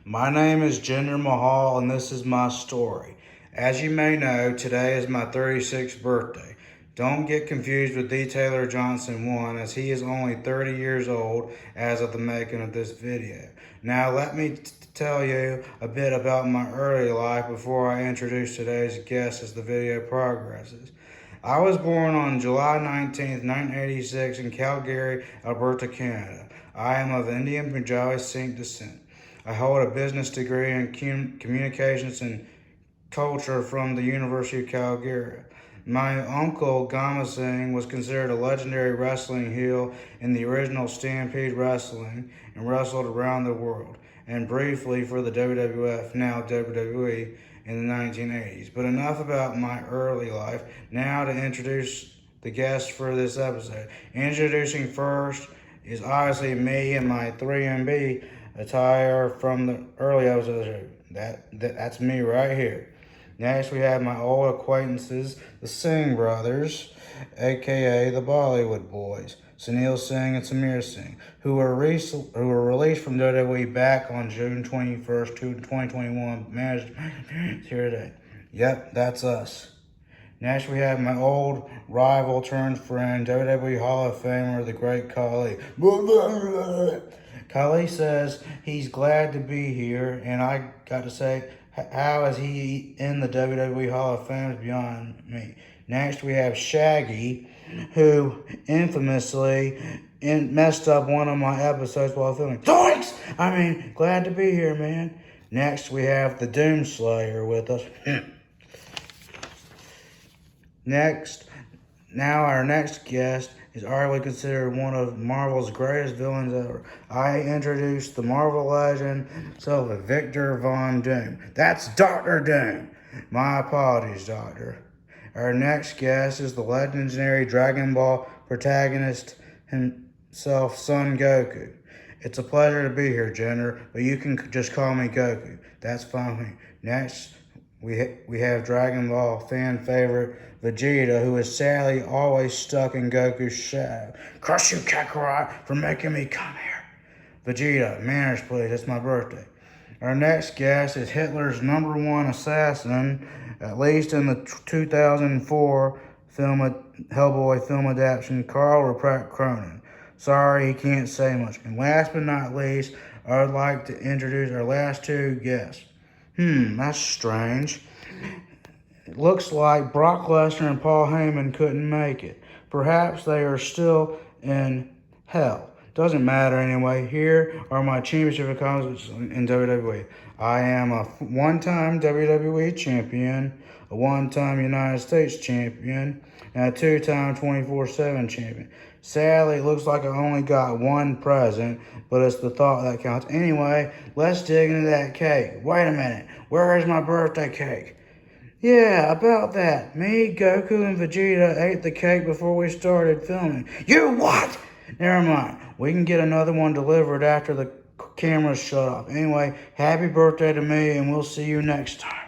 My name is Jinder Mahal and this is my story. As you may know, today is my 36th birthday. Don't get confused with D. Taylor Johnson 1 as he is only 30 years old as of the making of this video. Now let me tell you a bit about my early life before I introduce today's guest as the video progresses. I was born on July 19th, 1986 in Calgary, Alberta, Canada. I am of Indian Punjabi Singh descent. I hold a business degree in communications and culture from the University of Calgary. My uncle, Gama Singh, was considered a legendary wrestling heel in the original Stampede Wrestling and wrestled around the world, and briefly for the WWF, now WWE, in the 1980s. But enough about my early life. Now to introduce the guest for this episode. Introducing first is obviously me and my 3MB attire from the early episodes. That's me right here. Next, we have my old acquaintances, the Singh brothers, aka the Bollywood boys, Sunil Singh and Samir Singh, who were released from WWE back on June 21st, 2021. Managed here today. Yep, that's us. Next, we have my old rival turned friend, WWE Hall of Famer, the Great Khali. Khali says he's glad to be here, and I got to say, how is he in the WWE Hall of Fame is beyond me. Next, we have Shaggy, who infamously messed up one of my episodes while filming. Doinks! Glad to be here, man. Next, we have the Doomslayer with us. Our next guest is arguably considered one of Marvel's greatest villains ever. I introduced the Marvel legend, Victor Von Doom. That's Dr. Doom. My apologies, Doctor. Our next guest is the legendary Dragon Ball protagonist himself, Son Goku. It's a pleasure to be here, Jinder, but you can just call me Goku. That's fine with me. Next, we have Dragon Ball fan favorite Vegeta, who is sadly always stuck in Goku's shadow. Crush you, Kakarot, for making me come here. Vegeta, manners please, it's my birthday. Our next guest is Hitler's #1 assassin, at least in the 2004 Hellboy film adaptation, Karl Kroenen. Sorry, he can't say much. And last but not least, I would like to introduce our last two guests. That's strange. It looks like Brock Lesnar and Paul Heyman couldn't make it. Perhaps they are still in hell. Doesn't matter anyway. Here are my championship accomplishments in WWE. I am a one-time WWE champion, a one-time United States champion, and a two-time 24/7 champion. Sadly, it looks like I only got one present, but it's the thought that counts. Anyway, let's dig into that cake. Wait a minute, where is my birthday cake? Yeah, about that. Me, Goku, and Vegeta ate the cake before we started filming. You what? Never mind. We can get another one delivered after the cameras shut off. Anyway, happy birthday to me, and we'll see you next time.